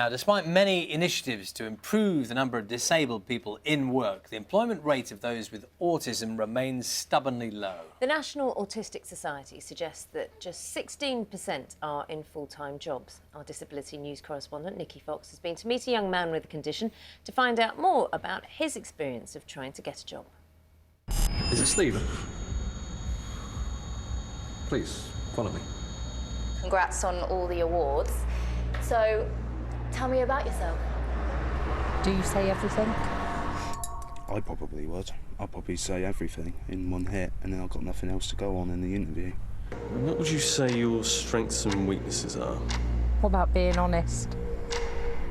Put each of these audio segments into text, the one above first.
Now, despite many initiatives to improve the number of disabled people in work, the employment rate of those with autism remains stubbornly low. The National Autistic Society suggests that just 16% are in full-time jobs. Our disability news correspondent, Nikki Fox, has been to meet a young man with the condition to find out more about his experience of trying to get a job. Is it Stephen? Please, follow me. Congrats on all the awards. So, tell me about yourself. Do you say everything? I probably would. I'd probably say everything in one hit, and then I've got nothing else to go on in the interview. What would you say your strengths and weaknesses are? What about being honest?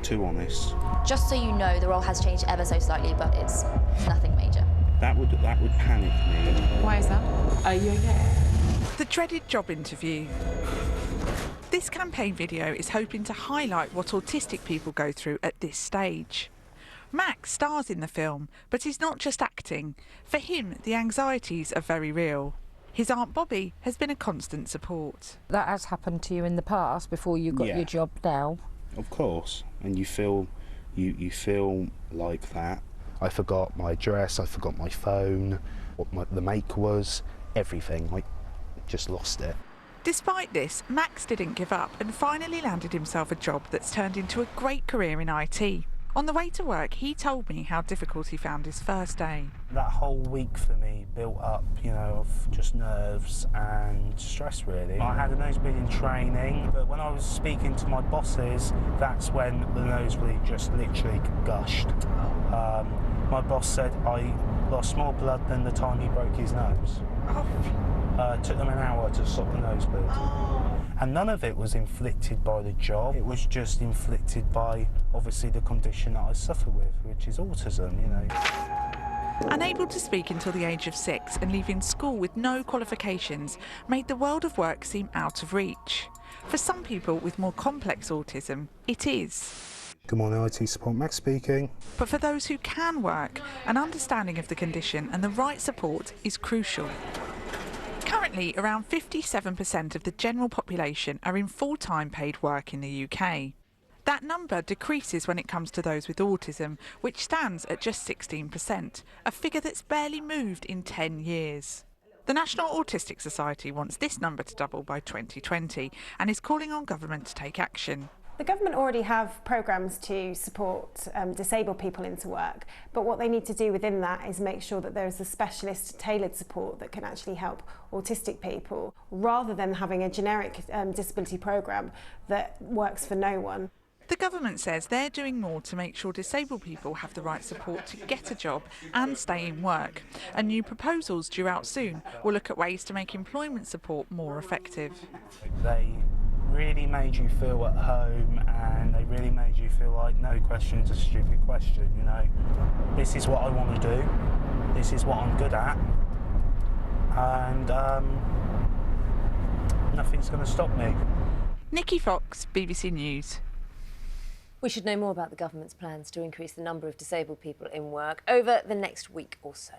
Too honest. Just so you know, the role has changed ever so slightly, but it's nothing major. That would panic me. Why is that? Are you okay? The dreaded job interview. This campaign video is hoping to highlight what autistic people go through at this stage. Max stars in the film, but he's not just acting. For him, the anxieties are very real. His Aunt Bobby has been a constant support. That has happened to you in the past before you got your job now? Of course, and you feel like that. I forgot my address, I forgot my phone, what the make was, everything. I just lost it. Despite this, Max didn't give up and finally landed himself a job that's turned into a great career in IT. On the way to work, he told me how difficult he found his first day. That whole week for me built up, of just nerves and stress, really. I had a nosebleeding training, but when I was speaking to my bosses, that's when the nosebleed just literally gushed. My boss said I lost more blood than the time he broke his nose. It took them an hour to stop the nosebleed. And none of it was inflicted by the job. It was just inflicted by, obviously, the condition that I suffer with, which is autism, Unable to speak until the age of 6 and leaving school with no qualifications made the world of work seem out of reach. For some people with more complex autism, it is. Good morning, IT support, Max speaking. But for those who can work, an understanding of the condition and the right support is crucial. Currently, around 57% of the general population are in full-time paid work in the UK. That number decreases when it comes to those with autism, which stands at just 16%, a figure that's barely moved in 10 years. The National Autistic Society wants this number to double by 2020 and is calling on government to take action. The government already have programmes to support disabled people into work, but what they need to do within that is make sure that there is a specialist tailored support that can actually help autistic people, rather than having a generic disability programme that works for no one. The government says they're doing more to make sure disabled people have the right support to get a job and stay in work. And new proposals due out soon will look at ways to make employment support more effective. They really made you feel at home, and they really made you feel like no question is a stupid question, This is what I want to do, this is what I'm good at, and nothing's going to stop me. Nikki Fox, BBC News. We should know more about the government's plans to increase the number of disabled people in work over the next week or so.